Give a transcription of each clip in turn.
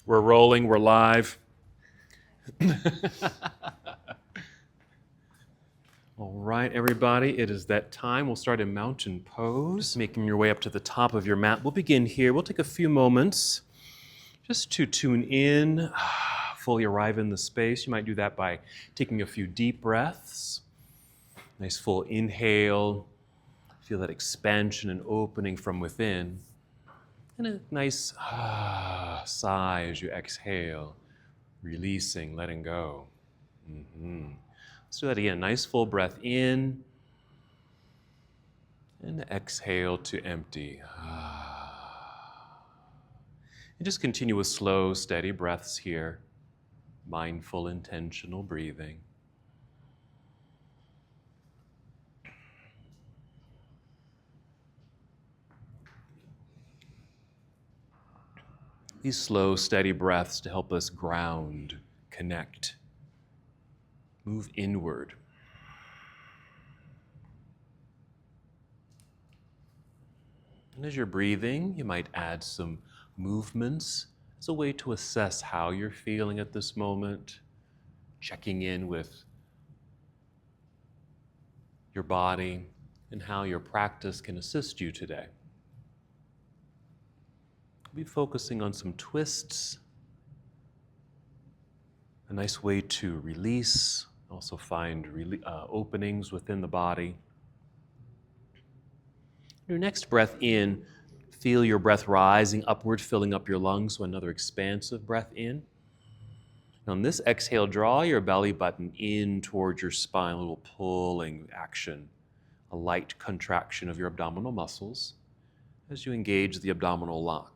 We're rolling, we're live. All right, everybody, it is that time. We'll start in mountain pose, making your way up to the top of your mat. We'll begin here. We'll take a few moments just to tune in, fully arrive in the space. You might do that by taking a few deep breaths. Nice full inhale. Feel that expansion and opening from within. And a nice sigh as you exhale, releasing, letting go. Let's do that again. Nice full breath in and exhale to empty. And just continue with slow, steady breaths here. Mindful, intentional breathing. These slow, steady breaths to help us ground, connect, move inward. And as you're breathing, you might add some movements as a way to assess how you're feeling at this moment, checking in with your body and how your practice can assist you today. We'll be focusing on some twists, a nice way to release, also find openings within the body. Your next breath in, feel your breath rising upward, filling up your lungs, so another expansive breath in. And on this exhale, draw your belly button in towards your spine, a little pulling action, a light contraction of your abdominal muscles as you engage the abdominal lock.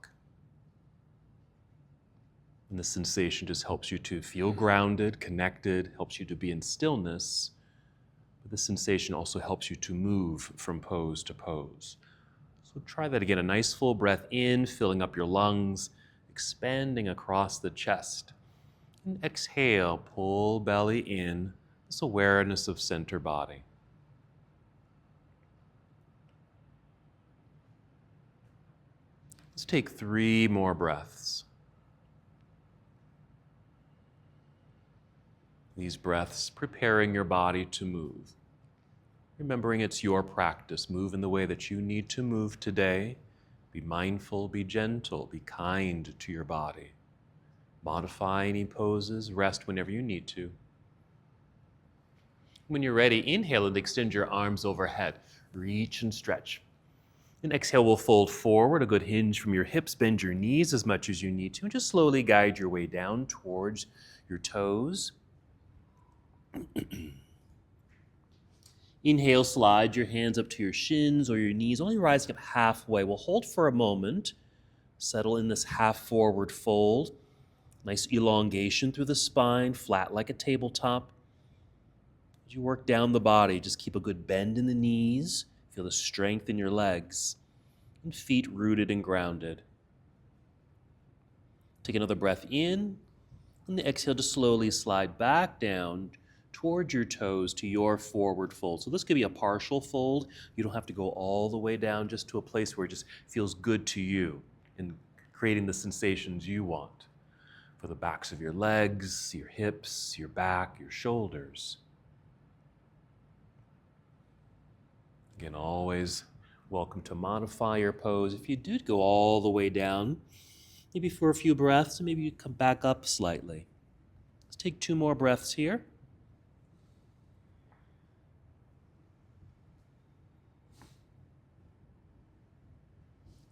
And this sensation just helps you to feel grounded, connected, helps you to be in stillness. But this sensation also helps you to move from pose to pose. So try that again. A nice full breath in, filling up your lungs, expanding across the chest. And exhale, pull belly in, this awareness of center body. Let's take 3 more breaths. These breaths preparing your body to move. Remembering it's your practice. Move in the way that you need to move today. Be mindful, be gentle, be kind to your body. Modify any poses, rest whenever you need to. When you're ready, inhale and extend your arms overhead. Reach and stretch. And exhale, we'll fold forward, a good hinge from your hips. Bend your knees as much as you need to. And just slowly guide your way down towards your toes. Inhale, slide your hands up to your shins or your knees, only rising up halfway. We'll hold for a moment. Settle in this half forward fold. Nice elongation through the spine, flat like a tabletop. As you work down the body, just keep a good bend in the knees. Feel the strength in your legs. And feet rooted and grounded. Take another breath in. And the exhale to slowly slide back down towards your toes to your forward fold. So this could be a partial fold. You don't have to go all the way down, just to a place where it just feels good to you and creating the sensations you want for the backs of your legs, your hips, your back, your shoulders. Again, always welcome to modify your pose. If you do go all the way down, maybe for a few breaths, and maybe you come back up slightly. Let's take 2 more breaths here.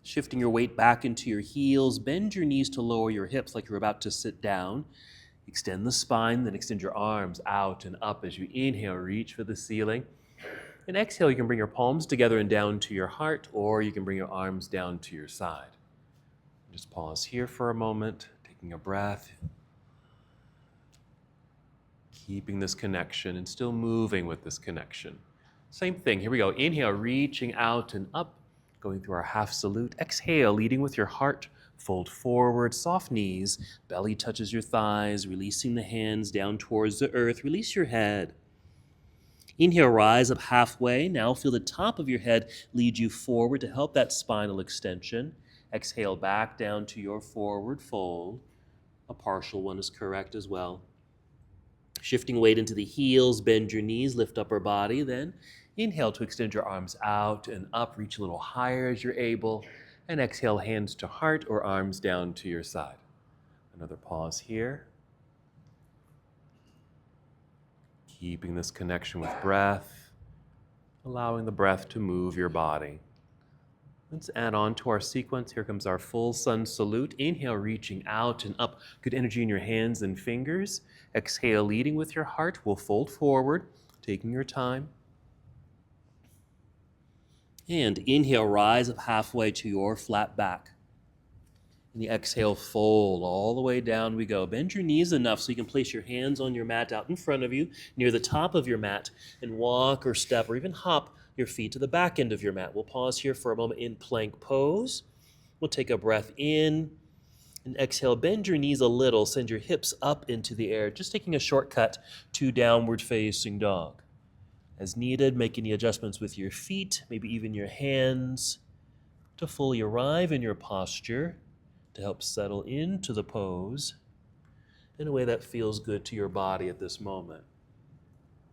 Shifting your weight back into your heels, bend your knees to lower your hips like you're about to sit down. Extend the spine, then extend your arms out and up as you inhale, reach for the ceiling. And exhale, you can bring your palms together and down to your heart, or you can bring your arms down to your side. Just pause here for a moment, taking a breath. Keeping this connection and still moving with this connection. Same thing, here we go. Inhale, reaching out and up. Going through our half salute. Exhale, leading with your heart. Fold forward, soft knees. Belly touches your thighs, releasing the hands down towards the earth. Release your head. Inhale, rise up halfway. Now feel the top of your head lead you forward to help that spinal extension. Exhale, back down to your forward fold. A partial one is correct as well. Shifting weight into the heels, bend your knees, lift upper body. Then inhale to extend your arms out and up, reach a little higher as you're able. And exhale, hands to heart or arms down to your side. Another pause here. Keeping this connection with breath, allowing the breath to move your body. Let's add on to our sequence. Here comes our full sun salute. Inhale, reaching out and up. Good energy in your hands and fingers. Exhale, leading with your heart. We'll fold forward, taking your time. And inhale, rise up halfway to your flat back. And the exhale, fold all the way down we go. Bend your knees enough so you can place your hands on your mat out in front of you, near the top of your mat, and walk or step or even hop your feet to the back end of your mat. We'll pause here for a moment in plank pose. We'll take a breath in and exhale. Bend your knees a little. Send your hips up into the air, just taking a shortcut to downward facing dog. As needed, make any adjustments with your feet, maybe even your hands, to fully arrive in your posture, to help settle into the pose in a way that feels good to your body at this moment.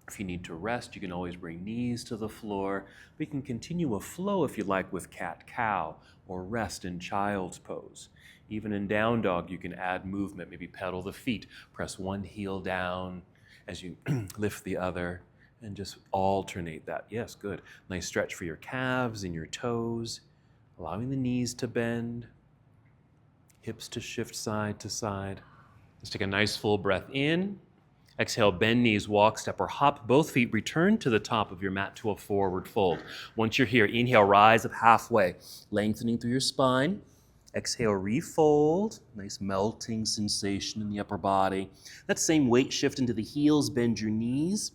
If you need to rest, you can always bring knees to the floor. We can continue a flow if you like with cat-cow or rest in child's pose. Even in down dog, you can add movement, maybe pedal the feet, press one heel down as you lift the other, and just alternate that. Yes, good. Nice stretch for your calves and your toes, allowing the knees to bend, hips to shift side to side. Let's take a nice full breath in. Exhale, bend knees, walk, step, or hop. Both feet return to the top of your mat to a forward fold. Once you're here, inhale, rise up halfway, lengthening through your spine. Exhale, refold. Nice melting sensation in the upper body. That same weight shift into the heels, bend your knees.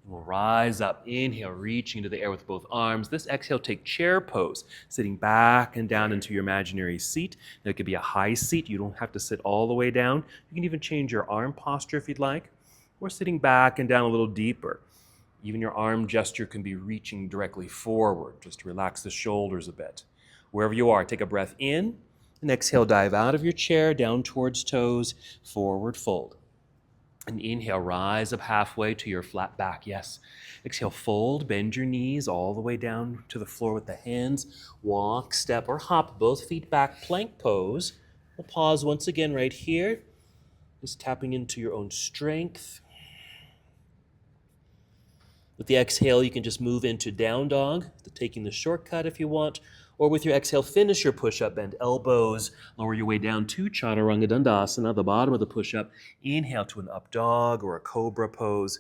We'll rise up, inhale, reaching into the air with both arms. This exhale, take chair pose, sitting back and down into your imaginary seat. Now, it could be a high seat. You don't have to sit all the way down. You can even change your arm posture if you'd like, or sitting back and down a little deeper. Even your arm gesture can be reaching directly forward, just to relax the shoulders a bit. Wherever you are, take a breath in, and exhale, dive out of your chair, down towards toes, forward fold. And inhale, rise up halfway to your flat back. Yes. Exhale, fold, bend your knees all the way down to the floor with the hands. Walk, step, or hop both feet back, plank pose. We'll pause once again right here. Just tapping into your own strength. With the exhale, you can just move into down dog, taking the shortcut if you want. Or with your exhale, finish your push-up, bend elbows, lower your way down to Chaturanga Dandasana, the bottom of the push-up. Inhale to an up dog or a cobra pose,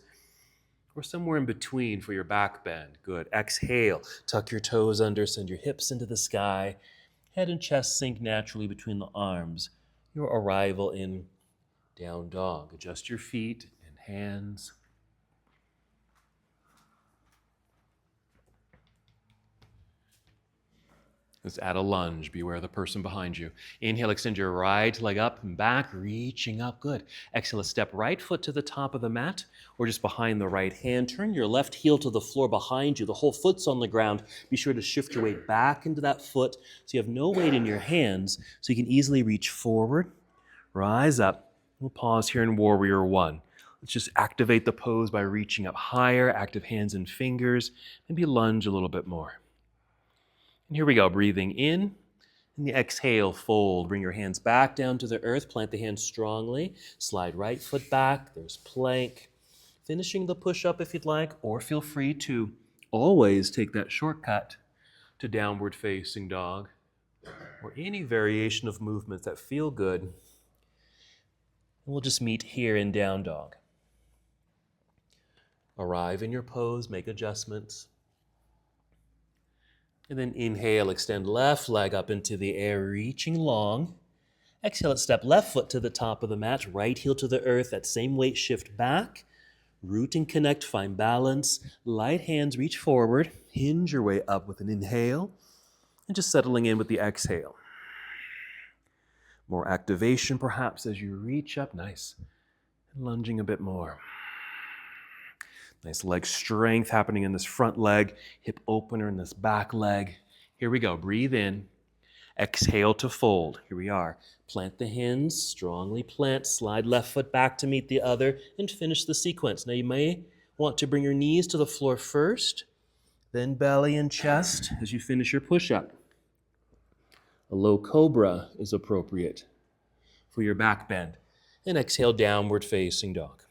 or somewhere in between for your back bend. Good. Exhale, tuck your toes under, send your hips into the sky. Head and chest sink naturally between the arms. Your arrival in down dog. Adjust your feet and hands. Let's add a lunge. Beware the person behind you. Inhale, extend your right leg up and back, reaching up. Good. Exhale, step right foot to the top of the mat or just behind the right hand. Turn your left heel to the floor behind you. The whole foot's on the ground. Be sure to shift your weight back into that foot so you have no weight in your hands so you can easily reach forward. Rise up. We'll pause here in Warrior One. Let's just activate the pose by reaching up higher, active hands and fingers. Maybe lunge a little bit more. And here we go, breathing in, and the exhale, fold. Bring your hands back down to the earth, plant the hands strongly, slide right foot back, there's plank. Finishing the push-up if you'd like, or feel free to always take that shortcut to downward facing dog, or any variation of movements that feel good. And we'll just meet here in down dog. Arrive in your pose, make adjustments. And then inhale, extend left leg up into the air, reaching long. Exhale, step left foot to the top of the mat, right heel to the earth, that same weight shift back. Root and connect, find balance. Light hands reach forward, hinge your way up with an inhale, and just settling in with the exhale. More activation perhaps as you reach up, nice. And lunging a bit more. Nice leg strength happening in this front leg, hip opener in this back leg. Here we go, breathe in. Exhale to fold. Here we are. Plant the hands, strongly plant, slide left foot back to meet the other, and finish the sequence. Now you may want to bring your knees to the floor first, then belly and chest as you finish your push-up. A low cobra is appropriate for your back bend. And exhale, downward facing dog.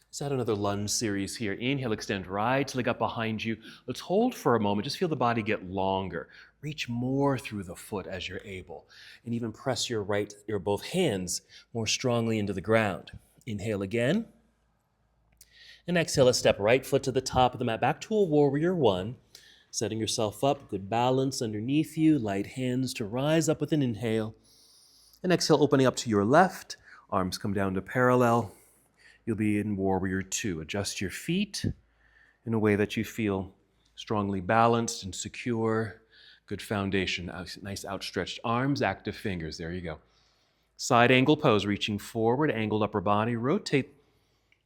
Let's add another lunge series here. Inhale, extend right leg up behind you. Let's hold for a moment. Just feel the body get longer. Reach more through the foot as you're able. And even press your both hands more strongly into the ground. Inhale again. And exhale, let's step right foot to the top of the mat. Back to a warrior one. Setting yourself up, good balance underneath you. Light hands to rise up with an inhale. And exhale, opening up to your left. Arms come down to parallel. You'll be in warrior two. Adjust your feet in a way that you feel strongly balanced and secure. Good foundation. Nice outstretched arms, active fingers. There you go. Side angle pose, reaching forward, angled upper body. Rotate.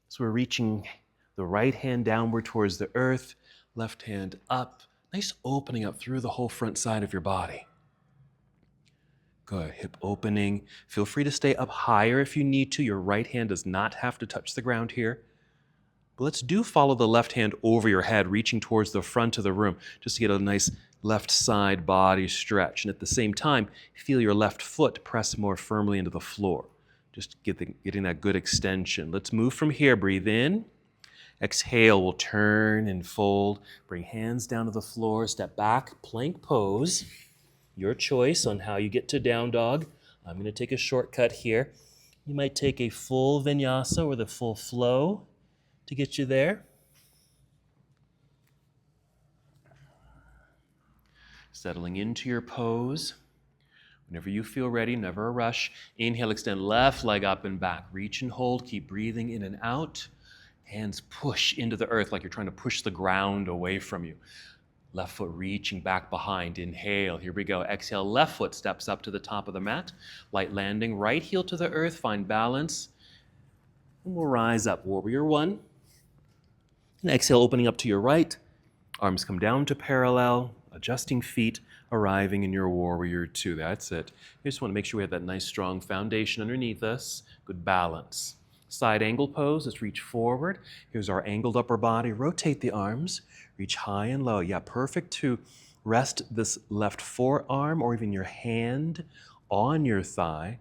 So we're reaching the right hand downward towards the earth, left hand up. Nice opening up through the whole front side of your body. Good, hip opening. Feel free to stay up higher if you need to. Your right hand does not have to touch the ground here. But let's follow the left hand over your head, reaching towards the front of the room, just to get a nice left side body stretch. And at the same time, feel your left foot press more firmly into the floor. Just getting that good extension. Let's move from here. Breathe in. Exhale, we'll turn and fold. Bring hands down to the floor. Step back, plank pose. Your choice on how you get to down dog. I'm going to take a shortcut here. You might take a full vinyasa or the full flow to get you there. Settling into your pose. Whenever you feel ready, never a rush. Inhale, extend left leg up and back. Reach and hold. Keep breathing in and out. Hands push into the earth like you're trying to push the ground away from you. Left foot reaching back behind. Inhale. Here we go. Exhale. Left foot steps up to the top of the mat. Light landing. Right heel to the earth. Find balance. And we'll rise up. Warrior one. And exhale, opening up to your right. Arms come down to parallel. Adjusting feet. Arriving in your warrior two. That's it. We just want to make sure we have that nice strong foundation underneath us. Good balance. Side angle pose. Let's reach forward. Here's our angled upper body. Rotate the arms. Reach high and low. Yeah, perfect to rest this left forearm or even your hand on your thigh.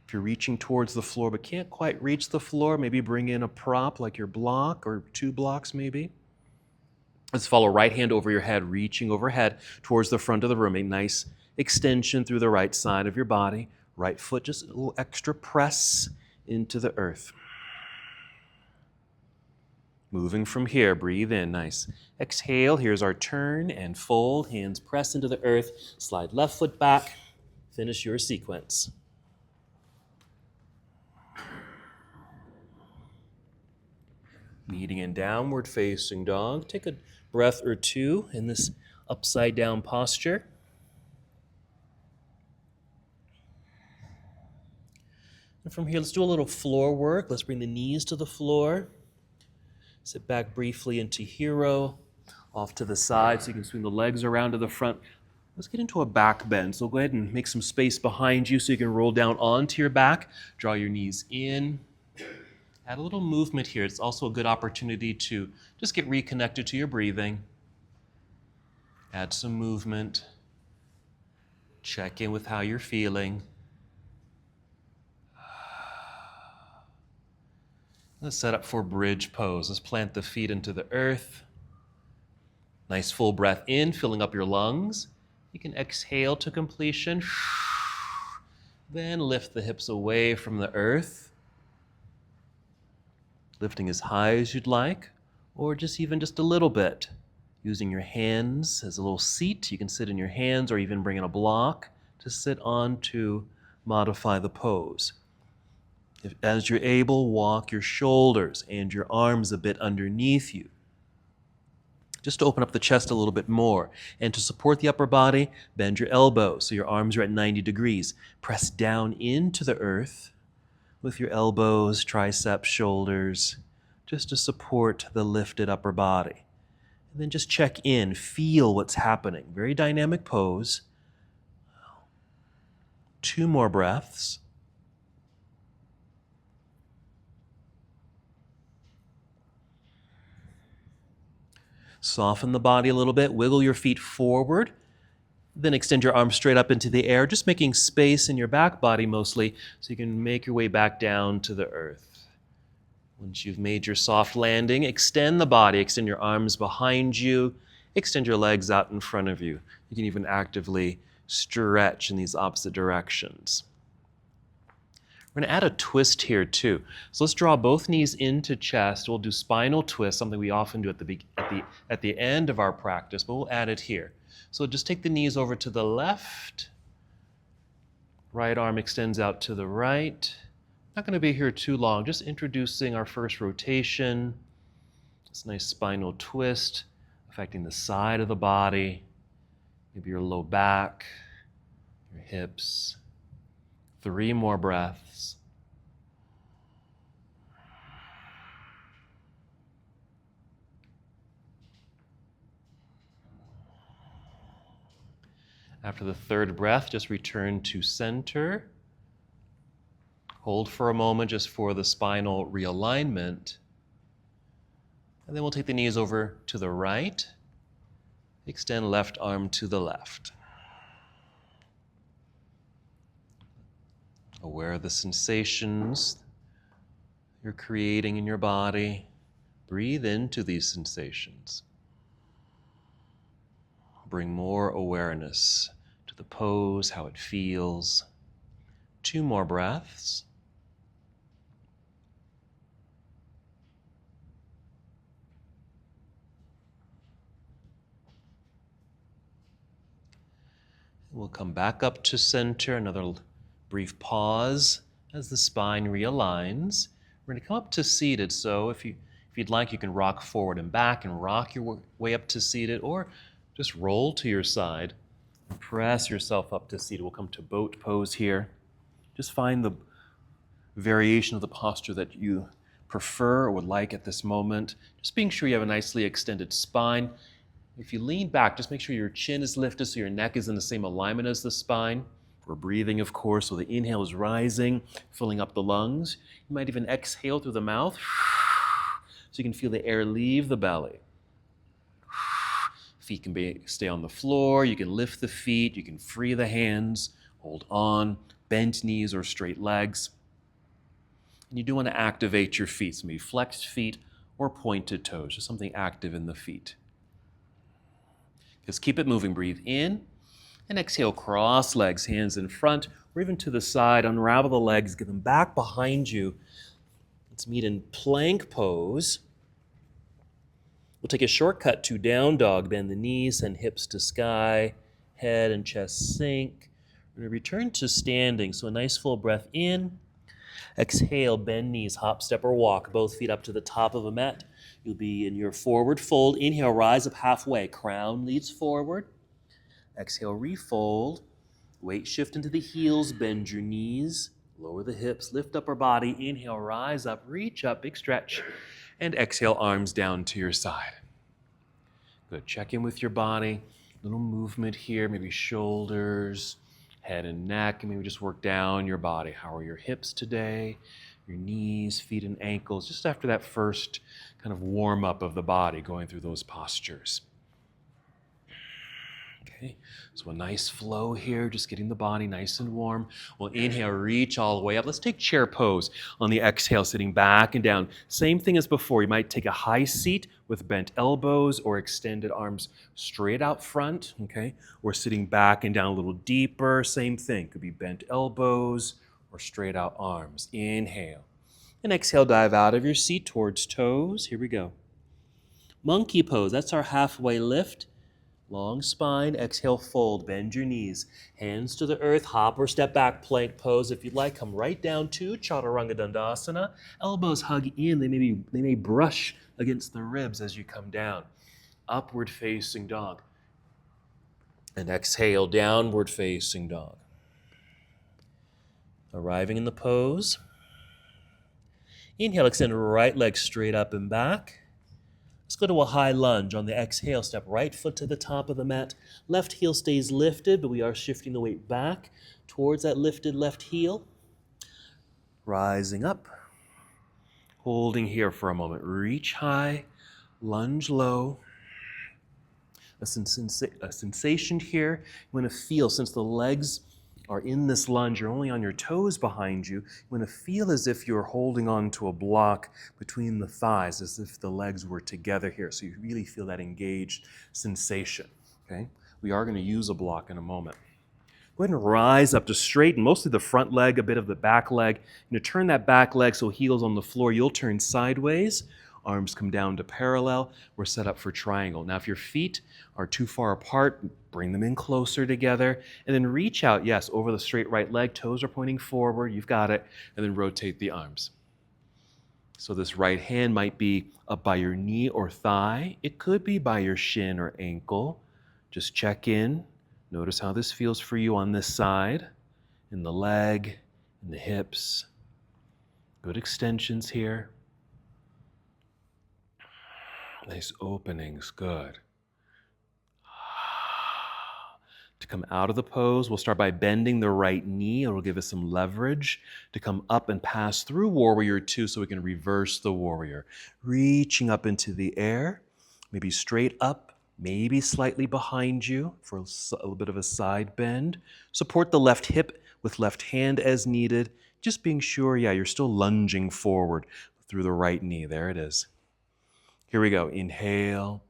If you're reaching towards the floor but can't quite reach the floor, maybe bring in a prop like your block or 2 blocks maybe. Let's follow right hand over your head, reaching overhead towards the front of the room. A nice extension through the right side of your body. Right foot, just a little extra press into the earth. Moving from here, breathe in, nice. Exhale, here's our turn and fold. Hands press into the earth. Slide left foot back. Finish your sequence. Meeting in downward facing dog. Take a breath or two in this upside down posture. And from here, let's do a little floor work. Let's bring the knees to the floor. Sit back briefly into hero. Off to the side so you can swing the legs around to the front. Let's get into a back bend. So go ahead and make some space behind you so you can roll down onto your back. Draw your knees in. Add a little movement here. It's also a good opportunity to just get reconnected to your breathing. Add some movement. Check in with how you're feeling. Let's set up for bridge pose. Let's plant the feet into the earth. Nice full breath in, filling up your lungs. You can exhale to completion. Then lift the hips away from the earth. Lifting as high as you'd like, or just a little bit. Using your hands as a little seat. You can sit in your hands or even bring in a block to sit on to modify the pose. As you're able, walk your shoulders and your arms a bit underneath you. Just to open up the chest a little bit more. And to support the upper body, bend your elbows so your arms are at 90 degrees. Press down into the earth. with your elbows, triceps, shoulders, just to support the lifted upper body. And then just check in, feel what's happening. Very dynamic pose. 2 more breaths. Soften the body a little bit, wiggle your feet forward, then extend your arms straight up into the air, just making space in your back body mostly so you can make your way back down to the earth. Once you've made your soft landing, extend the body, extend your arms behind you, extend your legs out in front of you. You can even actively stretch in these opposite directions. We're going to add a twist here too. So let's draw both knees into chest. We'll do spinal twist, something we often do at the end of our practice, but we'll add it here. So just take the knees over to the left. Right arm extends out to the right. Not going to be here too long, just introducing our first rotation. This nice spinal twist, affecting the side of the body, maybe your low back, your hips. 3 more breaths. After the 3rd breath, just return to center. Hold for a moment just for the spinal realignment. And then we'll take the knees over to the right. Extend left arm to the left. Aware of the sensations you're creating in your body. Breathe into these sensations. Bring more awareness to the pose, how it feels. 2 more breaths. We'll come back up to center, another brief pause as the spine realigns. We're going to come up to seated, so if you'd like, you can rock forward and back and rock your way up to seated, or just roll to your side and press yourself up to seated. We'll come to boat pose here. Just find the variation of the posture that you prefer or would like at this moment. Just being sure you have a nicely extended spine. If you lean back, just make sure your chin is lifted so your neck is in the same alignment as the spine. We're breathing, of course, so the inhale is rising, filling up the lungs. You might even exhale through the mouth so you can feel the air leave the belly. Feet can stay on the floor. You can lift the feet. You can free the hands, hold on, bent knees or straight legs. And you do want to activate your feet, so maybe flexed feet or pointed toes, just something active in the feet. Just keep it moving. Breathe in and exhale, cross legs, hands in front or even to the side. Unravel the legs, get them back behind you. Let's meet in plank pose. We'll take a shortcut to down dog. Bend the knees, send hips to sky, head and chest sink. We're going to return to standing, so a nice full breath in. Exhale, bend knees, hop, step, or walk, both feet up to the top of a mat. You'll be in your forward fold. Inhale, rise up halfway. Crown leads forward. Exhale, refold. Weight shift into the heels, bend your knees. Lower the hips, lift upper body. Inhale, rise up, reach up, big stretch. And exhale, arms down to your side. Good. Check in with your body. Little movement here, maybe shoulders, head and neck, and maybe just work down your body. How are your hips today? Your knees, feet, and ankles, just after that first kind of warm-up of the body, going through those postures. Okay, so a nice flow here, just getting the body nice and warm. We'll inhale, reach all the way up. Let's take chair pose on the exhale, sitting back and down. Same thing as before. You might take a high seat with bent elbows or extended arms straight out front, okay? Or sitting back and down a little deeper, same thing. Could be bent elbows or straight out arms. Inhale. And exhale, dive out of your seat towards toes. Here we go. Monkey pose, that's our halfway lift. Long spine, exhale, fold, bend your knees. Hands to the earth, hop or step back, plank pose. If you'd like, come right down to Chaturanga Dandasana. Elbows hug in, they may brush against the ribs as you come down. Upward facing dog. And exhale, downward facing dog. Arriving in the pose. Inhale, extend right leg straight up and back. Let's go to a high lunge. On the exhale, step right foot to the top of the mat. Left heel stays lifted, but we are shifting the weight back towards that lifted left heel. Rising up. Holding here for a moment. Reach high, lunge low. A sensation here. You want to feel, since the legs are in this lunge, you're only on your toes behind you. You want to feel as if you're holding on to a block between the thighs, as if the legs were together here. So you really feel that engaged sensation. Okay? We are going to use a block in a moment. Go ahead and rise up to straighten, mostly the front leg, a bit of the back leg. Turn that back leg so heel's on the floor. You'll turn sideways. Arms come down to parallel. We're set up for triangle. Now, if your feet are too far apart, bring them in closer together. And then reach out, yes, over the straight right leg. Toes are pointing forward. You've got it. And then rotate the arms. So this right hand might be up by your knee or thigh. It could be by your shin or ankle. Just check in. Notice how this feels for you on this side, in the leg, in the hips. Good extensions here. Nice openings, good. To come out of the pose, we'll start by bending the right knee. It'll give us some leverage to come up and pass through Warrior Two so we can reverse the warrior. Reaching up into the air, maybe straight up, maybe slightly behind you for a little bit of a side bend. Support the left hip with left hand as needed. Just being sure, you're still lunging forward through the right knee. There it is. Here we go. Inhale.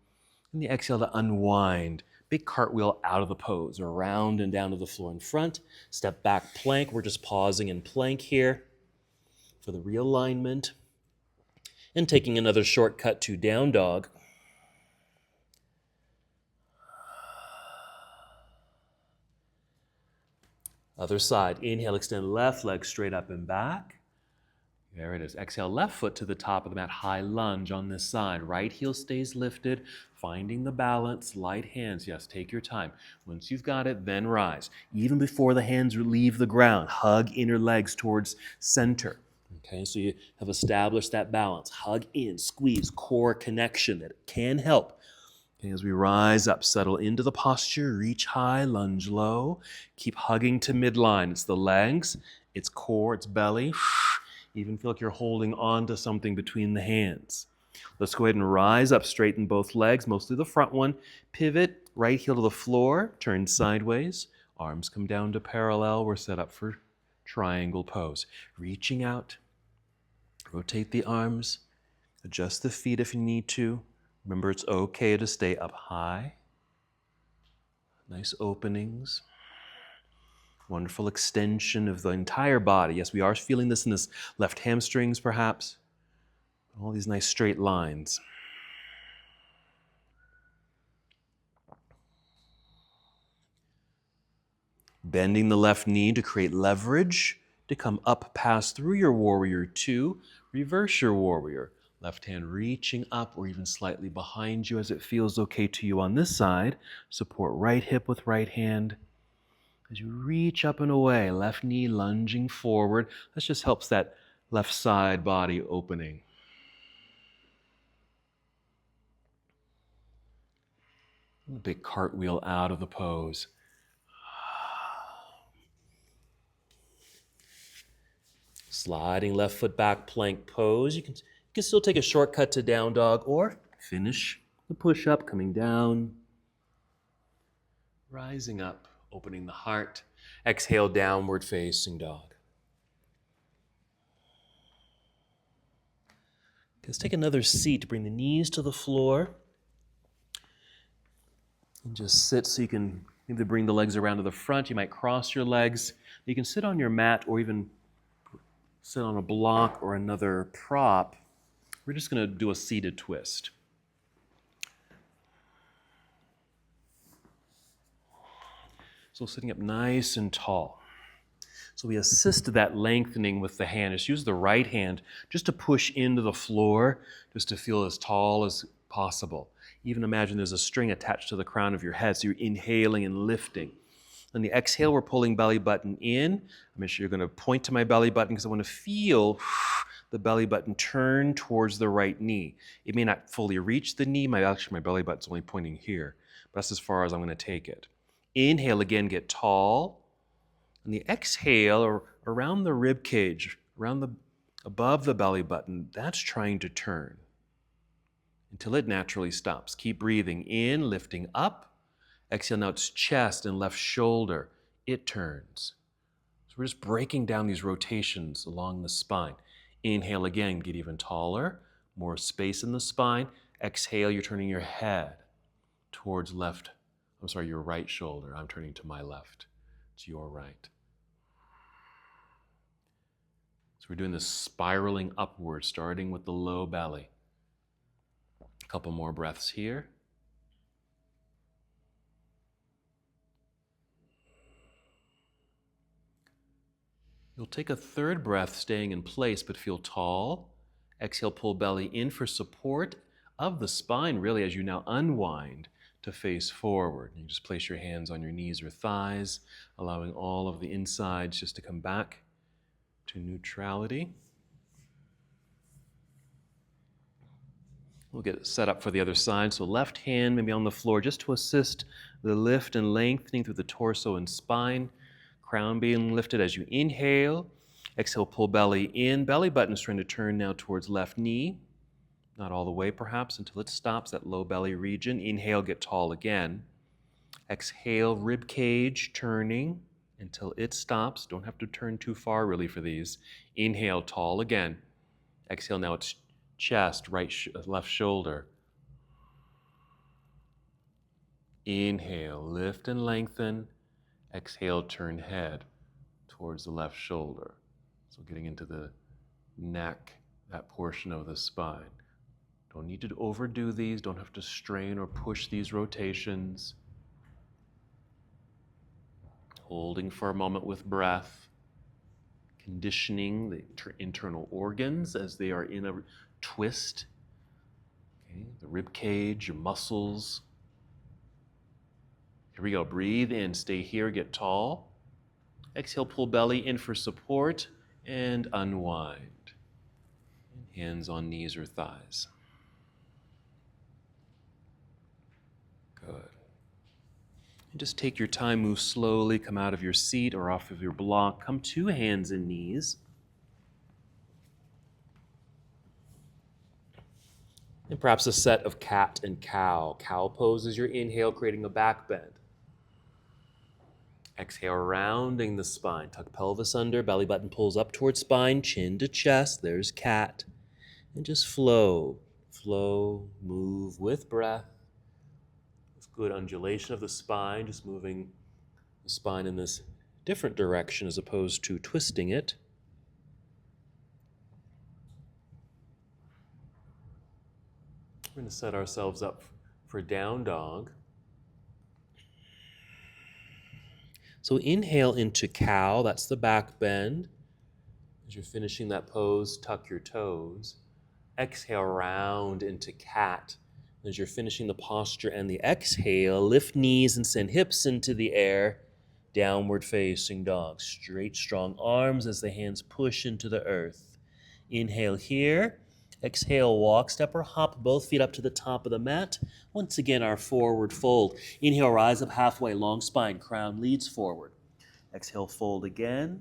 And the exhale to unwind. Big cartwheel out of the pose. Around and down to the floor in front. Step back plank. We're just pausing in plank here for the realignment. And taking another shortcut to down dog. Other side. Inhale, extend left leg straight up and back. There it is. Exhale, left foot to the top of the mat. High lunge on this side. Right heel stays lifted. Finding the balance. Light hands. Yes, take your time. Once you've got it, then rise. Even before the hands leave the ground, hug inner legs towards center. Okay, so you have established that balance. Hug in, squeeze, core connection that can help. As we rise up, settle into the posture, reach high, lunge low. Keep hugging to midline. It's the legs, it's core, it's belly. Even feel like you're holding on to something between the hands. Let's go ahead and rise up, straighten both legs, mostly the front one. Pivot, right heel to the floor, turn sideways. Arms come down to parallel. We're set up for triangle pose. Reaching out, rotate the arms, adjust the feet if you need to. Remember, it's okay to stay up high. Nice openings. Wonderful extension of the entire body. Yes, we are feeling this in this left hamstrings, perhaps. All these nice straight lines. Bending the left knee to create leverage, to come up, pass through your Warrior Two. Reverse your warrior. Left hand reaching up or even slightly behind you as it feels okay to you on this side. Support right hip with right hand. As you reach up and away, left knee lunging forward. This just helps that left side body opening. A big cartwheel out of the pose. Sliding left foot back, plank pose. You can still take a shortcut to down dog or finish the push-up, coming down. Rising up, opening the heart. Exhale, downward facing dog. Let's take another seat to bring the knees to the floor. And just sit so you can maybe bring the legs around to the front. You might cross your legs. You can sit on your mat or even sit on a block or another prop. We're just going to do a seated twist. So sitting up nice and tall. So we assist that lengthening with the hand. Just use the right hand just to push into the floor, just to feel as tall as possible. Even imagine there's a string attached to the crown of your head, so you're inhaling and lifting. On the exhale, we're pulling belly button in. Make sure you're going to point to my belly button because I want to feel the belly button turn towards the right knee. It may not fully reach the knee. My belly button's only pointing here, but that's as far as I'm going to take it. Inhale again, get tall. And the exhale around the rib cage, above the belly button, that's trying to turn until it naturally stops. Keep breathing in, lifting up. Exhale, now it's chest and left shoulder. It turns. So we're just breaking down these rotations along the spine. Inhale again, get even taller, more space in the spine. Exhale, you're turning your head towards your right shoulder. I'm turning to my left. It's your right. So we're doing this spiraling upward, starting with the low belly. A couple more breaths here. You'll take a third breath staying in place, but feel tall. Exhale, pull belly in for support of the spine, really, as you now unwind to face forward. You just place your hands on your knees or thighs, allowing all of the insides just to come back to neutrality. We'll get set up for the other side. So left hand maybe on the floor just to assist the lift and lengthening through the torso and spine. Crown being lifted as you inhale. Exhale, pull belly in. Belly button is trying to turn now towards left knee. Not all the way perhaps until it stops, that low belly region. Inhale, get tall again. Exhale, rib cage turning until it stops. Don't have to turn too far really for these. Inhale, tall again. Exhale, now it's chest, left shoulder. Inhale, lift and lengthen. Exhale, turn head towards the left shoulder. So getting into the neck, that portion of the spine. Don't need to overdo these. Don't have to strain or push these rotations. Holding for a moment with breath. Conditioning the internal organs as they are in a twist. Okay, the rib cage, your muscles. Here we go. Breathe in. Stay here. Get tall. Exhale, pull belly in for support and unwind. Hands on knees or thighs. Good. And just take your time, move slowly, come out of your seat or off of your block. Come to hands and knees. And perhaps a set of cat and cow. Cow pose is your inhale, creating a back bend. Exhale, rounding the spine. Tuck pelvis under, belly button pulls up towards spine, chin to chest. There's cat. And just flow. Flow, move with breath. With good undulation of the spine, just moving the spine in this different direction as opposed to twisting it. We're going to set ourselves up for down dog. So inhale into cow, that's the back bend. As you're finishing that pose, tuck your toes. Exhale, round into cat. As you're finishing the posture and the exhale, lift knees and send hips into the air. Downward facing dog. Straight, strong arms as the hands push into the earth. Inhale here. Exhale, walk, step, or hop both feet up to the top of the mat. Once again, our forward fold. Inhale, rise up halfway, long spine, crown leads forward. Exhale, fold again.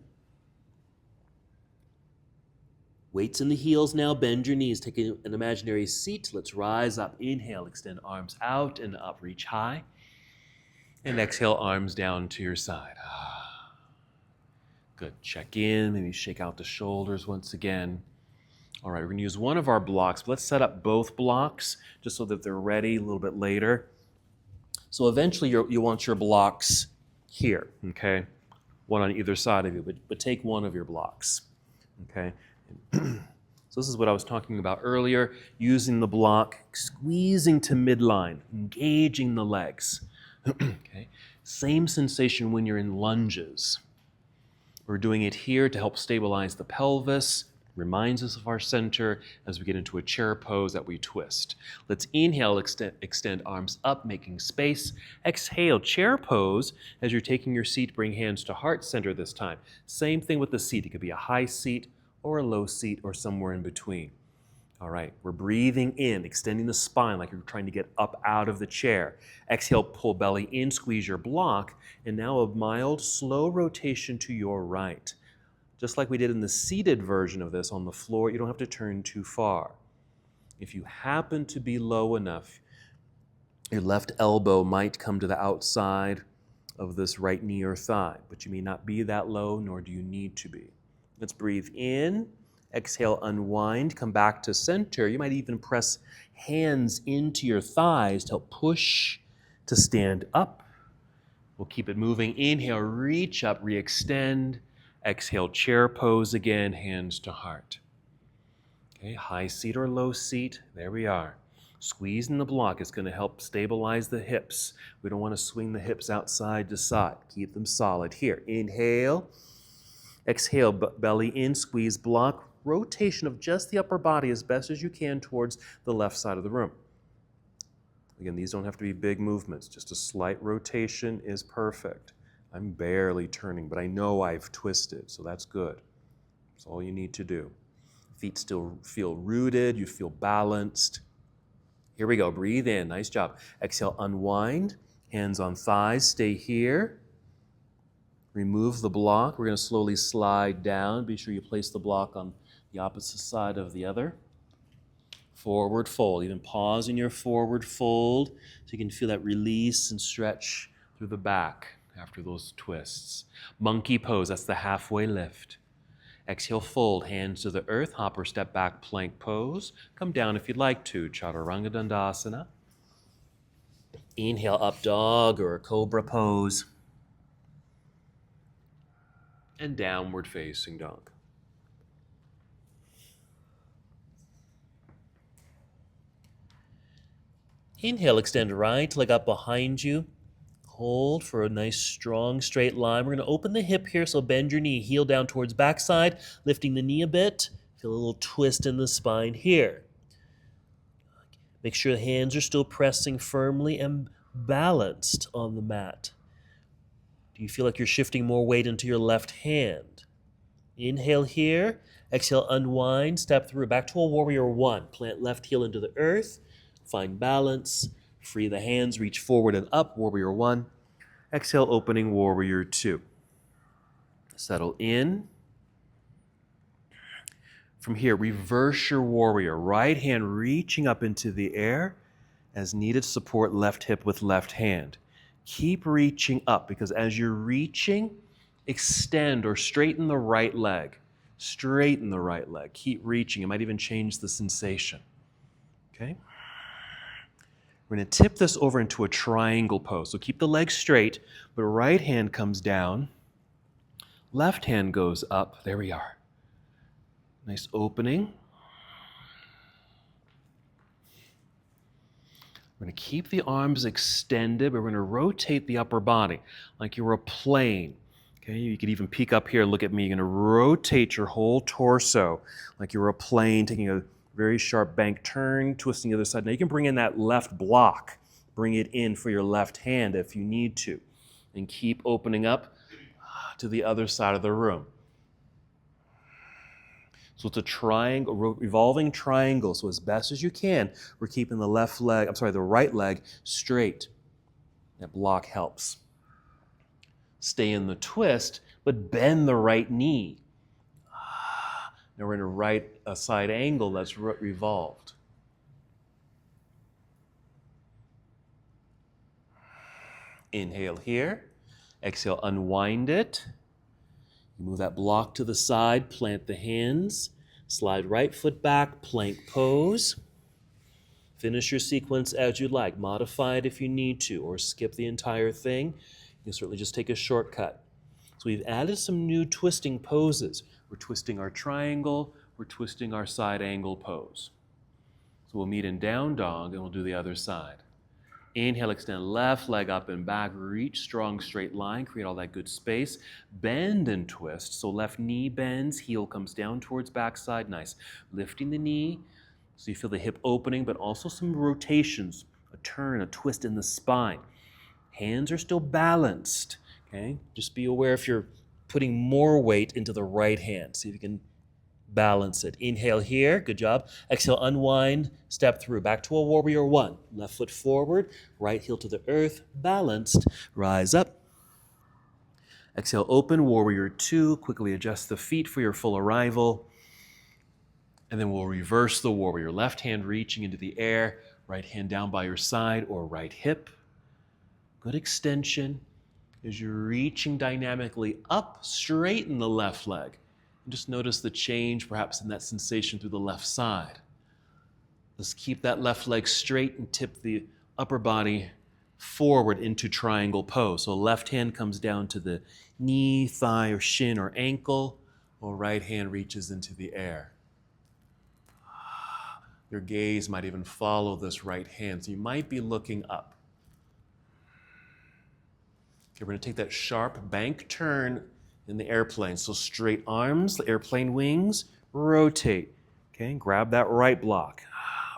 Weights in the heels now, bend your knees. Take an imaginary seat. Let's rise up. Inhale, extend arms out and up, reach high. And exhale, arms down to your side. Good, check in, maybe shake out the shoulders once again. All right, we're going to use one of our blocks. Let's set up both blocks just so that they're ready a little bit later. So eventually you want your blocks here, okay? One on either side of you, but take one of your blocks, okay? So this is what I was talking about earlier, using the block, squeezing to midline, engaging the legs, okay? Same sensation when you're in lunges. We're doing it here to help stabilize the pelvis, reminds us of our center as we get into a chair pose that we twist. Let's inhale, extend arms up, making space. Exhale, chair pose. As you're taking your seat, bring hands to heart center this time. Same thing with the seat. It could be a high seat or a low seat or somewhere in between. All right, we're breathing in, extending the spine like you're trying to get up out of the chair. Exhale, pull belly in, squeeze your block, and now a mild, slow rotation to your right. Just like we did in the seated version of this on the floor, you don't have to turn too far. If you happen to be low enough, your left elbow might come to the outside of this right knee or thigh, but you may not be that low, nor do you need to be. Let's breathe in. Exhale, unwind, come back to center. You might even press hands into your thighs to help push to stand up. We'll keep it moving. Inhale, reach up, re-extend. Exhale, chair pose again, hands to heart. Okay, high seat or low seat, there we are. Squeezing the block is going to help stabilize the hips. We don't want to swing the hips outside to side. Keep them solid. Here, inhale. Exhale, belly in, squeeze block. Rotation of just the upper body as best as you can towards the left side of the room. Again, these don't have to be big movements. Just a slight rotation is perfect. I'm barely turning, but I know I've twisted, so that's good. That's all you need to do. Feet still feel rooted, you feel balanced. Here we go, breathe in, nice job. Exhale, unwind, hands on thighs, stay here. Remove the block. We're going to slowly slide down. Be sure you place the block on the opposite side of the other. Forward fold. Even pause in your forward fold so you can feel that release and stretch through the back after those twists. Monkey pose, that's the halfway lift. Exhale, fold, hands to the earth, hop or step back, plank pose. Come down if you'd like to, Chaturanga Dandasana. Inhale, up dog or cobra pose. And downward facing dog. Inhale, extend right leg up behind you. Hold for a nice, strong, straight line. We're going to open the hip here, so bend your knee, heel down towards backside, lifting the knee a bit. Feel a little twist in the spine here. Make sure the hands are still pressing firmly and balanced on the mat. Do you feel like you're shifting more weight into your left hand? Inhale here. Exhale, unwind, step through. Back to a warrior one. Plant left heel into the earth. Find balance. Free the hands, reach forward and up, warrior one. Exhale, opening warrior two. Settle in. From here, reverse your warrior. Right hand reaching up into the air. As needed, support left hip with left hand. Keep reaching up because as you're reaching, extend or straighten the right leg. Straighten the right leg. Keep reaching. It might even change the sensation. Okay? We're going to tip this over into a triangle pose. So keep the legs straight, but right hand comes down. Left hand goes up. There we are. Nice opening. We're going to keep the arms extended. We're going to rotate the upper body like you were a plane. Okay, you could even peek up here and look at me. You're going to rotate your whole torso like you were a plane, taking a very sharp bank turn, twisting the other side. Now you can bring in that left block. Bring it in for your left hand if you need to. And keep opening up to the other side of the room. So it's a triangle, revolving triangle. So as best as you can, we're keeping the the right leg straight. That block helps. Stay in the twist, but bend the right knee. Now we're in a right side angle that's revolved. Inhale here. Exhale, unwind it. You move that block to the side, plant the hands, slide right foot back, plank pose. Finish your sequence as you'd like. Modify it if you need to, or skip the entire thing. You can certainly just take a shortcut. So we've added some new twisting poses. We're twisting our triangle, we're twisting our side angle pose. So we'll meet in down dog and we'll do the other side. Inhale, extend left leg up and back, reach strong straight line, create all that good space. Bend and twist, so left knee bends, heel comes down towards backside, nice. Lifting the knee, so you feel the hip opening, but also some rotations, a turn, a twist in the spine. Hands are still balanced, okay? Just be aware if you're putting more weight into the right hand. See if you can balance it. Inhale here, good job. Exhale, unwind, step through. Back to a warrior one. Left foot forward, right heel to the earth, balanced. Rise up. Exhale, open, warrior two. Quickly adjust the feet for your full arrival. And then we'll reverse the warrior. Left hand reaching into the air, right hand down by your side or right hip. Good extension. As you're reaching dynamically up, straighten the left leg. And just notice the change perhaps in that sensation through the left side. Let's keep that left leg straight and tip the upper body forward into triangle pose. So left hand comes down to the knee, thigh, or shin, or ankle, while right hand reaches into the air. Your gaze might even follow this right hand, so you might be looking up. Okay, we're going to take that sharp bank turn in the airplane. So straight arms, the airplane wings, rotate. Okay, grab that right block.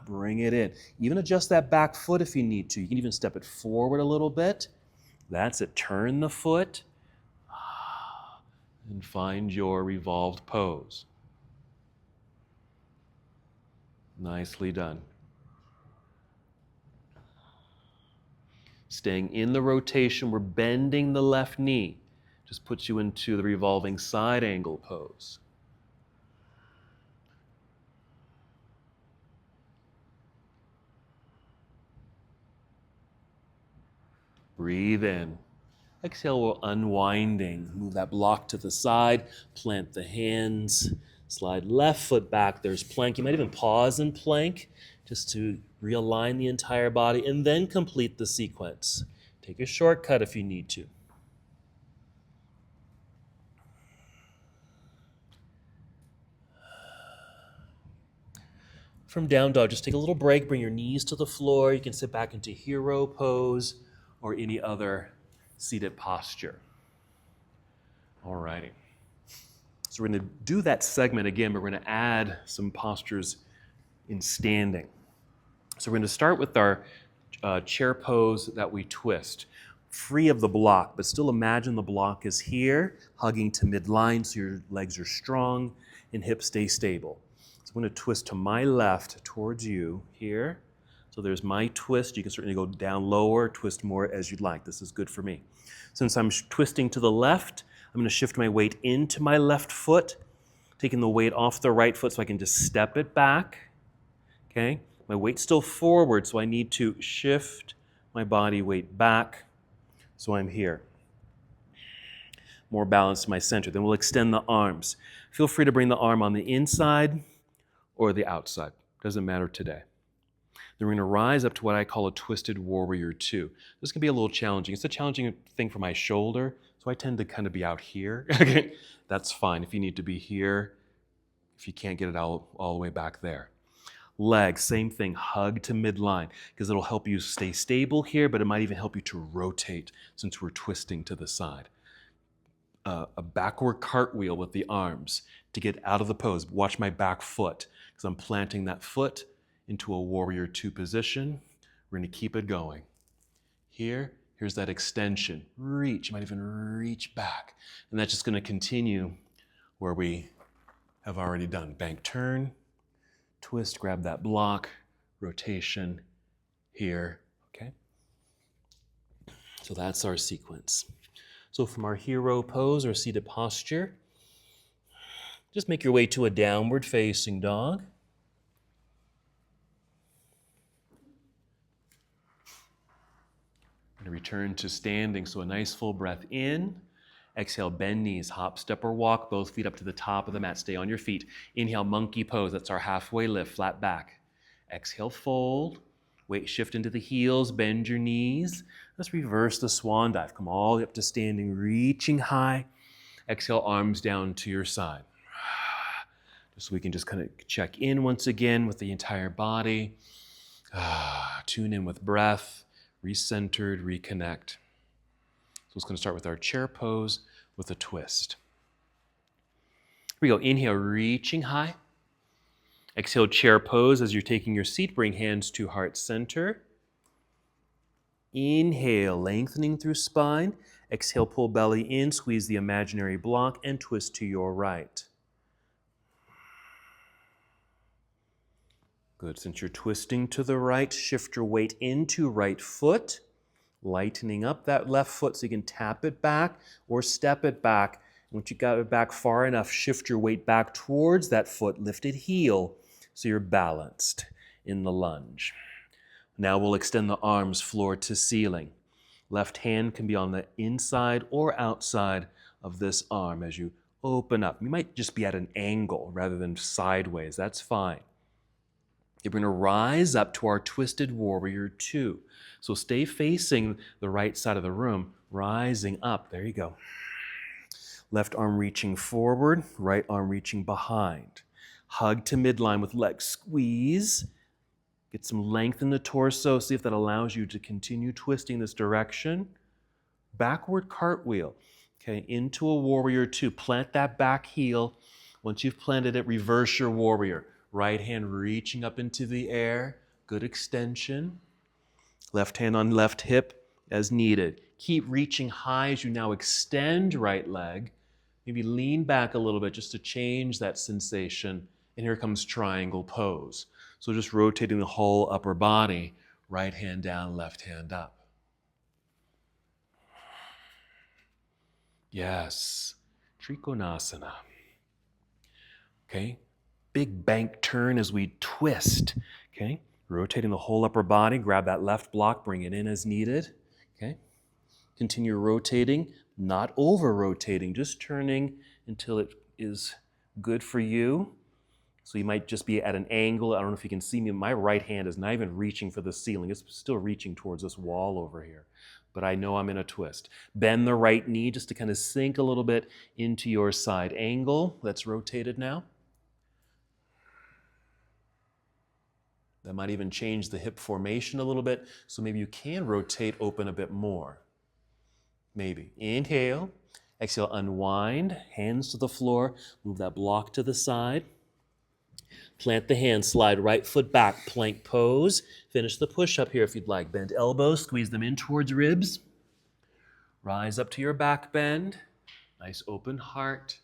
Bring it in. Even adjust that back foot if you need to. You can even step it forward a little bit. That's it. Turn the foot and find your revolved pose. Nicely done. Staying in the rotation, we're bending the left knee. Just puts you into the revolving side angle pose. Breathe in. Exhale, we're unwinding. Move that block to the side, plant the hands, slide left foot back. There's plank. You might even pause in plank just to realign the entire body and then complete the sequence. Take a shortcut if you need to. From down dog, just take a little break, bring your knees to the floor. You can sit back into hero pose or any other seated posture. All righty. So we're going to do that segment again, but we're going to add some postures in standing. So we're going to start with our chair pose that we twist, free of the block, but still imagine the block is here, hugging to midline so your legs are strong and hips stay stable. So I'm going to twist to my left towards you here. So there's my twist. You can certainly go down lower, twist more as you'd like. This is good for me. Since I'm twisting to the left, I'm going to shift my weight into my left foot, taking the weight off the right foot so I can just step it back. Okay? My weight's still forward, so I need to shift my body weight back so I'm here. More balance to my center. Then we'll extend the arms. Feel free to bring the arm on the inside or the outside. Doesn't matter today. Then we're going to rise up to what I call a twisted warrior two. This can be a little challenging. It's a challenging thing for my shoulder, so I tend to kind of be out here. That's fine if you need to be here, if you can't get it all the way back there. Legs, same thing, hug to midline, because it'll help you stay stable here, but it might even help you to rotate since we're twisting to the side. A backward cartwheel with the arms to get out of the pose. Watch my back foot, because I'm planting that foot into a warrior two position. We're going to keep it going. Here's that extension. Reach, you might even reach back. And that's just going to continue where we have already done. Bank turn, twist, grab that block, rotation here, okay? So that's our sequence. So from our hero pose or seated posture, just make your way to a downward facing dog. And return to standing, so a nice full breath in. Exhale, bend knees, hop, step, or walk, both feet up to the top of the mat. Stay on your feet. Inhale, monkey pose. That's our halfway lift, flat back. Exhale, fold. Weight shift into the heels, bend your knees. Let's reverse the swan dive. Come all the way up to standing, reaching high. Exhale, arms down to your side. Just so we can just kind of check in once again with the entire body. Tune in with breath. Recentered, reconnect. So it's going to start with our chair pose with a twist. Here we go. Inhale, reaching high. Exhale, chair pose. As you're taking your seat, bring hands to heart center. Inhale, lengthening through spine. Exhale, pull belly in, squeeze the imaginary block, and twist to your right. Good. Since you're twisting to the right, shift your weight into right foot, lightening up that left foot so you can tap it back or step it back. Once you got it back far enough, shift your weight back towards that foot, lifted heel, so you're balanced in the lunge. Now we'll extend the arms floor to ceiling. Left hand can be on the inside or outside of this arm as you open up. You might just be at an angle rather than sideways. That's fine. We're going to rise up to our twisted warrior two. So stay facing the right side of the room, rising up. There you go. Left arm reaching forward, right arm reaching behind. Hug to midline with legs squeeze. Get some length in the torso. See if that allows you to continue twisting this direction. Backward cartwheel. Okay, into a warrior two. Plant that back heel. Once you've planted it, reverse your warrior. Right hand reaching up into the air. Good extension. Left hand on left hip as needed. Keep reaching high as you now extend right leg. Maybe lean back a little bit just to change that sensation. And here comes triangle pose. So just rotating the whole upper body. Right hand down, left hand up. Yes. Trikonasana. Okay. Big bank turn as we twist. Okay. Rotating the whole upper body. Grab that left block. Bring it in as needed. Okay. Continue rotating. Not over-rotating. Just turning until it is good for you. So you might just be at an angle. I don't know if you can see me. My right hand is not even reaching for the ceiling. It's still reaching towards this wall over here. But I know I'm in a twist. Bend the right knee just to kind of sink a little bit into your side angle. That's rotated now. That might even change the hip formation a little bit. So maybe you can rotate open a bit more. Maybe. Inhale. Exhale, unwind. Hands to the floor. Move that block to the side. Plant the hand, slide right foot back, plank pose. Finish the push-up here if you'd like. Bend elbows, squeeze them in towards ribs. Rise up to your back bend. Nice open heart.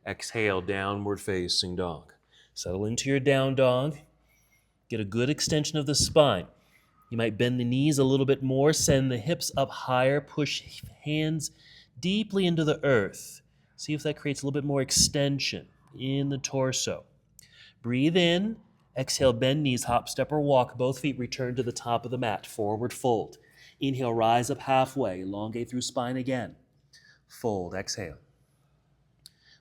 Exhale, downward facing dog. Settle into your down dog. Get a good extension of the spine. You might bend the knees a little bit more, send the hips up higher, push hands deeply into the earth. See if that creates a little bit more extension in the torso. Breathe in, exhale, bend knees, hop, step, or walk. Both feet return to the top of the mat, forward fold. Inhale, rise up halfway, elongate through spine again. Fold, exhale.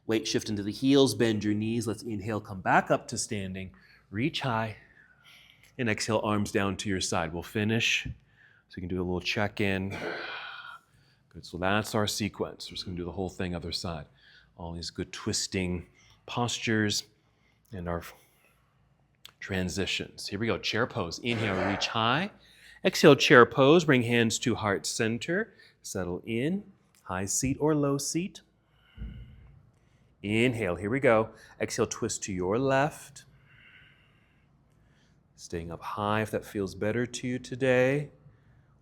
Weight shift into the heels, bend your knees. Let's inhale, come back up to standing, reach high, and exhale, arms down to your side. We'll finish, so you can do a little check-in. Good, so that's our sequence. We're just gonna do the whole thing other side. All these good twisting postures. And our transitions. Here we go, chair pose. Inhale, reach high. Exhale, chair pose. Bring hands to heart center. Settle in, high seat or low seat. Inhale, here we go. Exhale, twist to your left. Staying up high if that feels better to you today.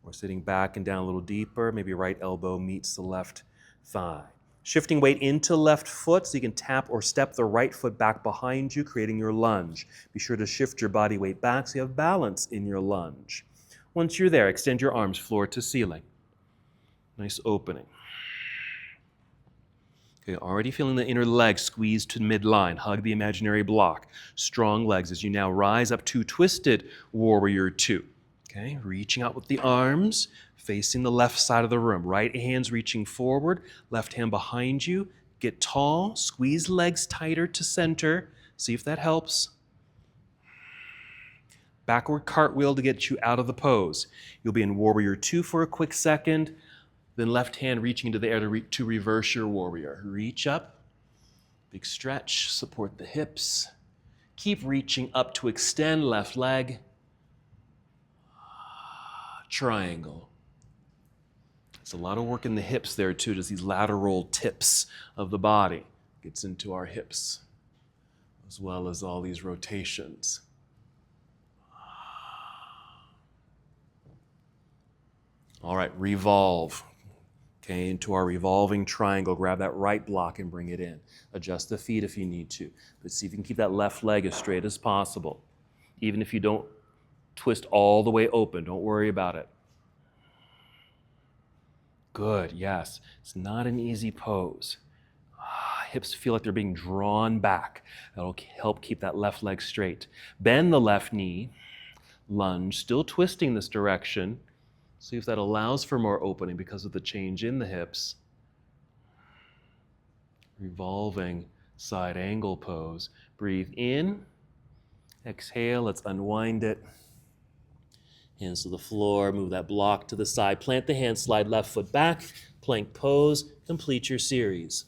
Or sitting back and down a little deeper. Maybe right elbow meets the left thigh. Shifting weight into left foot so you can tap or step the right foot back behind you, creating your lunge. Be sure to shift your body weight back so you have balance in your lunge. Once you're there, extend your arms floor to ceiling. Nice opening. Okay, already feeling the inner leg squeeze to midline. Hug the imaginary block. Strong legs as you now rise up to twisted warrior two. Okay, reaching out with the arms, facing the left side of the room. Right hand's reaching forward, left hand behind you. Get tall, squeeze legs tighter to center. See if that helps. Backward cartwheel to get you out of the pose. You'll be in warrior two for a quick second, then left hand reaching into the air to reverse your warrior. Reach up, big stretch, support the hips. Keep reaching up to extend left leg. Triangle. There's a lot of work in the hips there too, just these lateral tips of the body. Gets into our hips, as well as all these rotations. All right, revolve. Okay, into our revolving triangle. Grab that right block and bring it in. Adjust the feet if you need to, but see if you can keep that left leg as straight as possible. even if you don't twist all the way open. Don't worry about it. Good, yes. It's not an easy pose. Hips feel like they're being drawn back. That'll help keep that left leg straight. Bend the left knee. Lunge, still twisting this direction. See if that allows for more opening because of the change in the hips. Revolving side angle pose. Breathe in. Exhale, let's unwind it. Hands to the floor, move that block to the side. Plant the hand, slide left foot back. Plank pose, complete your series.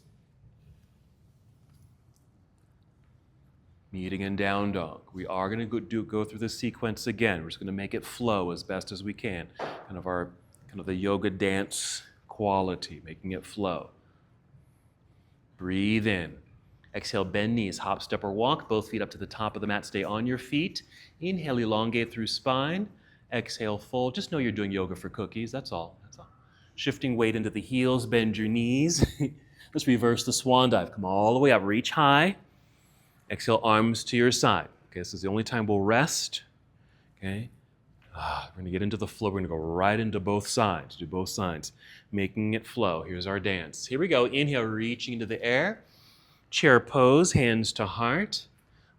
Meeting in down dog. We are going to go through the sequence again. We're just going to make it flow as best as we can. Kind of the yoga dance quality, making it flow. Breathe in. Exhale, bend knees, hop, step, or walk. Both feet up to the top of the mat. Stay on your feet. Inhale, elongate through spine. Exhale, fold. Just know you're doing yoga for cookies. That's all. That's all. Shifting weight into the heels. Bend your knees. Let's reverse the swan dive. Come all the way up. Reach high. Exhale, arms to your side. Okay, this is the only time we'll rest. Okay. We're going to get into the flow. We're going to go right into both sides. Do both sides. Making it flow. Here's our dance. Here we go. Inhale, reaching into the air. Chair pose, hands to heart.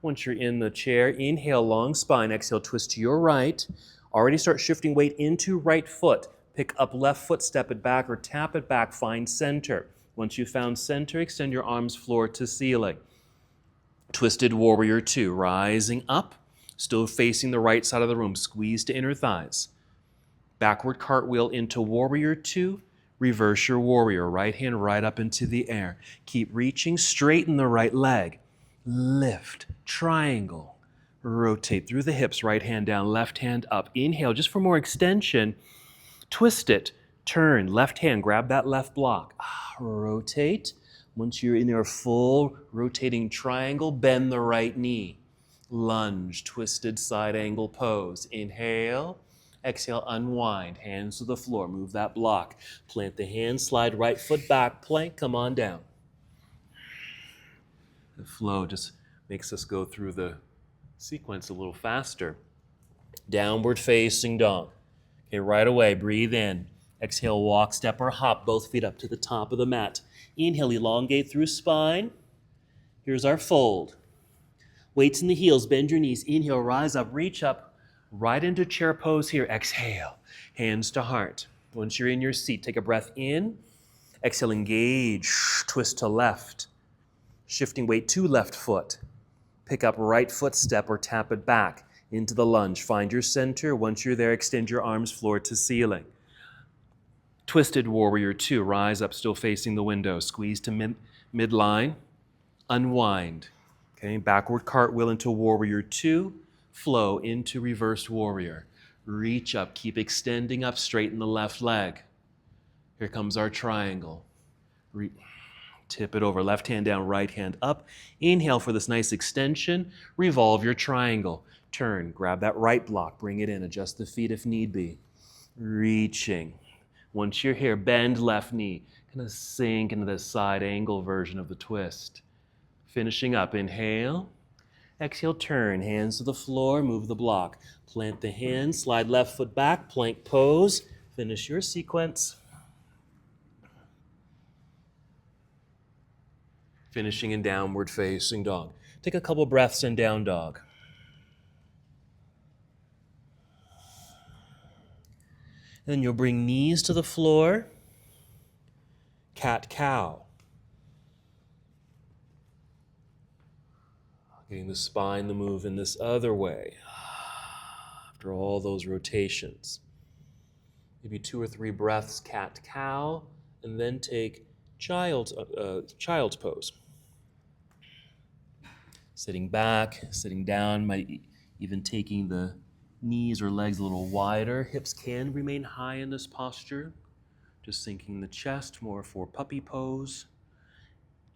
Once you're in the chair, inhale, long spine. Exhale, twist to your right. Already start shifting weight into right foot. Pick up left foot, step it back, or tap it back. Find center. Once you've found center, extend your arms floor to ceiling. Twisted warrior two, rising up, still facing the right side of the room. Squeeze to inner thighs. Backward cartwheel into warrior two. Reverse your warrior. Right hand right up into the air. Keep reaching. Straighten the right leg. Lift. Triangle. Rotate through the hips. Right hand down, left hand up. Inhale just for more extension. Twist it. Turn. Left hand. Grab that left block. Rotate. Once you're in your full rotating triangle, bend the right knee. Lunge, twisted side angle pose. Inhale, exhale, unwind. Hands to the floor, move that block. Plant the hand, slide right foot back, plank, come on down. The flow just makes us go through the sequence a little faster. Downward facing dog. Okay, right away, breathe in. Exhale, walk, step, or hop, both feet up to the top of the mat. Inhale, elongate through spine. Here's our fold. Weights in the heels, bend your knees. Inhale, rise up, reach up, right into chair pose here. Exhale, hands to heart. Once you're in your seat, take a breath in. Exhale, engage, twist to left. Shifting weight to left foot. Pick up right foot, step, or tap it back into the lunge. Find your center. Once you're there, extend your arms floor to ceiling. Twisted warrior two, rise up, still facing the window. Squeeze to midline, unwind. Okay, backward cartwheel into warrior two, flow into reversed warrior. Reach up, keep extending up, straighten the left leg. Here comes our triangle. Tip it over, left hand down, right hand up. Inhale for this nice extension. Revolve your triangle. Turn, grab that right block, bring it in, adjust the feet if need be. Reaching. Once you're here, bend left knee. Kind of sink into the side angle version of the twist. Finishing up, inhale. Exhale, turn, hands to the floor, move the block. Plant the hands, slide left foot back, plank pose. Finish your sequence. Finishing in downward facing dog. Take a couple breaths in down dog. And then you'll bring knees to the floor. Cat-cow. Getting the spine to move in this other way. After all those rotations. Maybe 2 or 3 breaths, cat-cow, and then take child's pose. Sitting back, sitting down, might even taking the knees or legs a little wider. Hips can remain high in this posture. Just sinking the chest, more for puppy pose.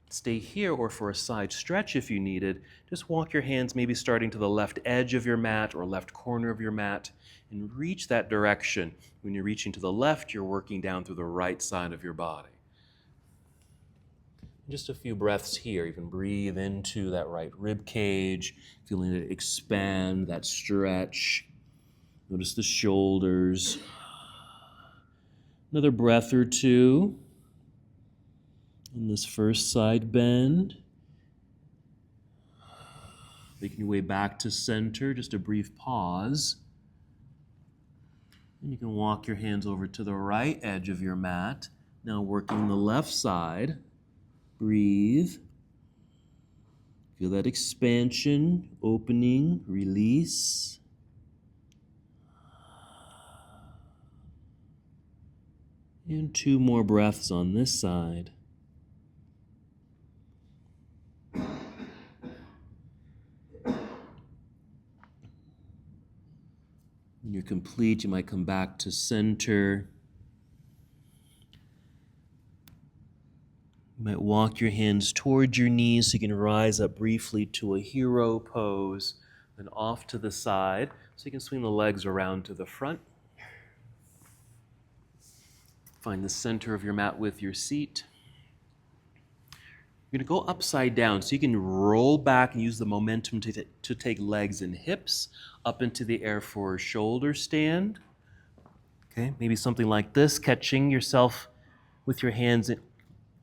Stay here, or for a side stretch if you needed, just walk your hands maybe starting to the left edge of your mat or left corner of your mat and reach that direction. When you're reaching to the left, you're working down through the right side of your body. Just a few breaths here. You can breathe into that right rib cage, feeling it expand, that stretch. Notice the shoulders. Another breath or two in this first side bend. Making your way back to center, just a brief pause. And you can walk your hands over to the right edge of your mat. Now working the left side. Breathe. Feel that expansion, opening, release. And 2 more breaths on this side. When you're complete, you might come back to center. You might walk your hands towards your knees so you can rise up briefly to a hero pose, then off to the side so you can swing the legs around to the front. Find the center of your mat with your seat. You're going to go upside down so you can roll back and use the momentum to take legs and hips up into the air for a shoulder stand. Okay, maybe something like this, catching yourself with your hands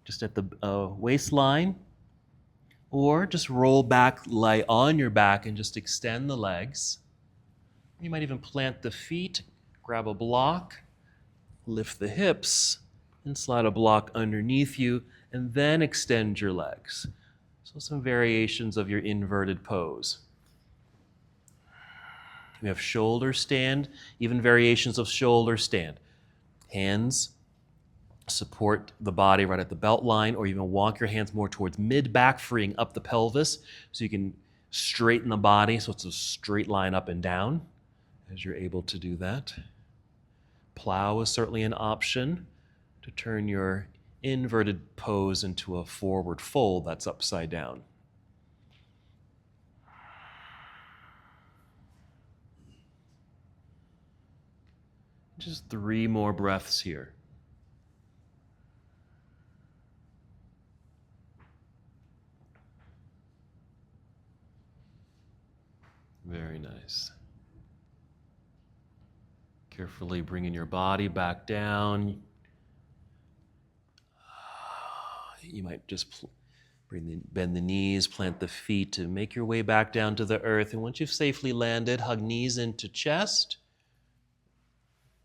just at the waistline. Or just roll back, lie on your back, and just extend the legs. You might even plant the feet, grab a block, lift the hips, and slide a block underneath you, and then extend your legs. So some variations of your inverted pose. We have shoulder stand, even variations of shoulder stand. Hands support the body right at the belt line, or even walk your hands more towards mid-back, freeing up the pelvis so you can straighten the body so it's a straight line up and down as you're able to do that. Plow is certainly an option to turn your inverted pose into a forward fold that's upside down. Just 3 more breaths here. Very nice. Carefully bringing your body back down. You might just bend the knees, plant the feet to make your way back down to the earth. And once you've safely landed, hug knees into chest.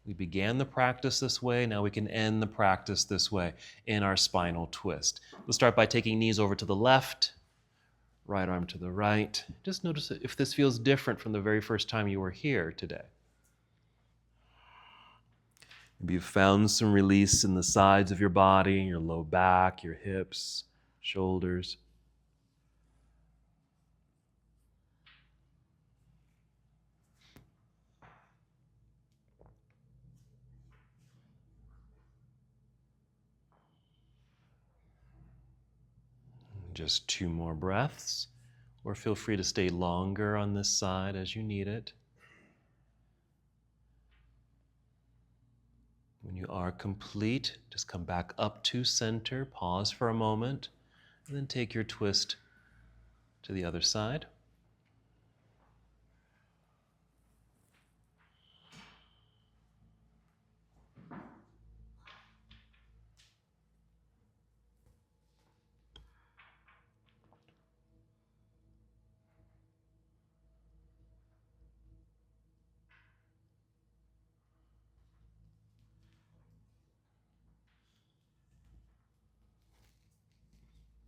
We began the practice this way. Now we can end the practice this way in our spinal twist. We'll start by taking knees over to the left, right arm to the right. Just notice if this feels different from the very first time you were here today. Maybe you've found some release in the sides of your body, your low back, your hips, shoulders. Just 2 more breaths, or feel free to stay longer on this side as you need it. When you are complete, just come back up to center, pause for a moment, and then take your twist to the other side.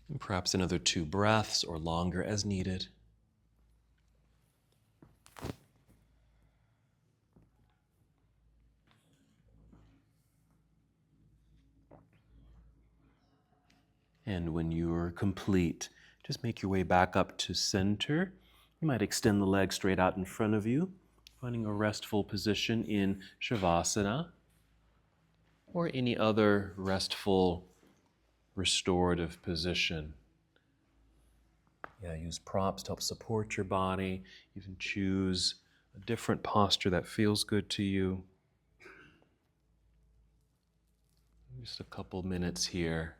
And perhaps another 2 breaths or longer as needed. And when you're complete, just make your way back up to center. You might extend the legs straight out in front of you, finding a restful position in Shavasana or any other restful, restorative position. Yeah, use props to help support your body. You can choose a different posture that feels good to you. Just a couple minutes here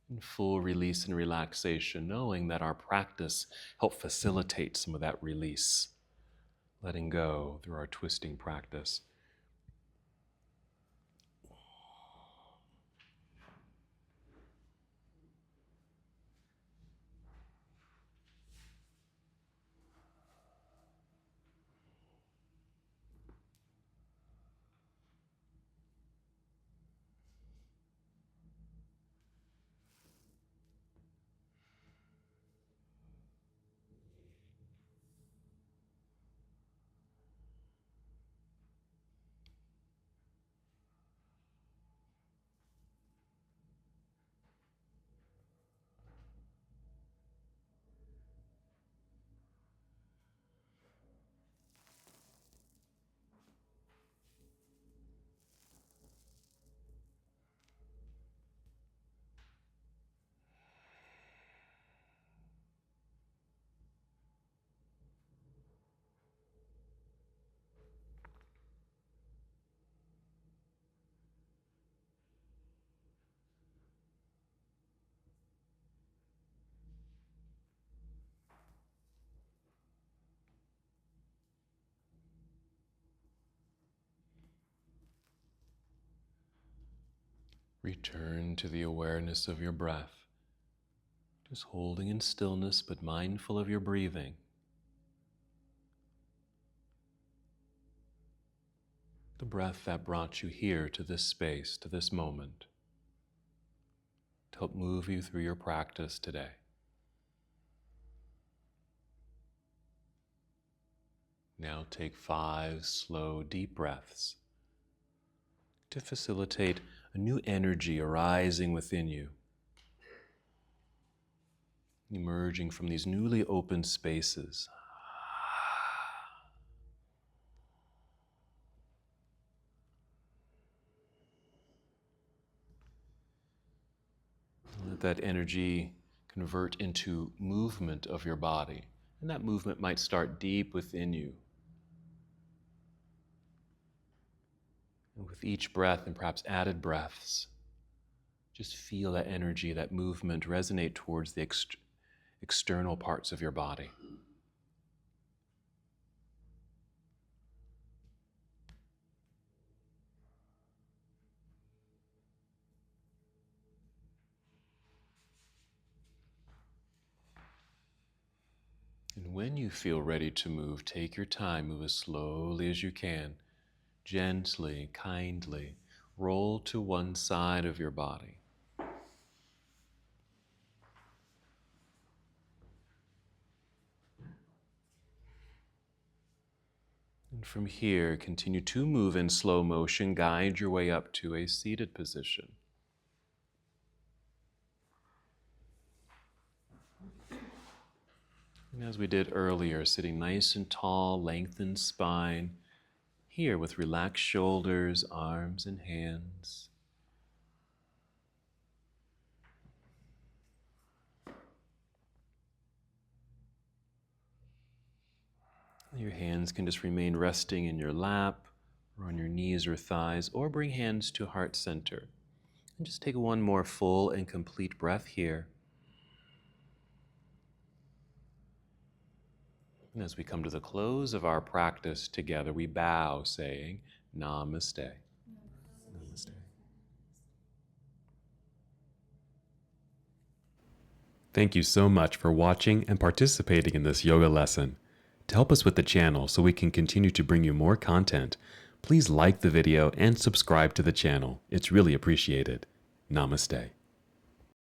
in full release and relaxation, knowing that our practice helps facilitate some of that release, letting go through our twisting practice. Return to the awareness of your breath, just holding in stillness but mindful of your breathing. The breath that brought you here to this space, to this moment, to help move you through your practice today. Now take 5 slow, deep breaths to facilitate a new energy arising within you, emerging from these newly opened spaces. Let that energy convert into movement of your body, and that movement might start deep within you. And with each breath and perhaps added breaths, just feel that energy, that movement resonate towards the external parts of your body. And when you feel ready to move, take your time, move as slowly as you can. Gently, kindly, roll to one side of your body. And from here, continue to move in slow motion, guide your way up to a seated position. And as we did earlier, sitting nice and tall, lengthened spine, here with relaxed shoulders, arms, and hands. Your hands can just remain resting in your lap or on your knees or thighs, or bring hands to heart center. And just take one more full and complete breath here. And as we come to the close of our practice together, we bow saying, Namaste. Namaste. Thank you so much for watching and participating in this yoga lesson. To help us with the channel so we can continue to bring you more content, please like the video and subscribe to the channel. It's really appreciated. Namaste.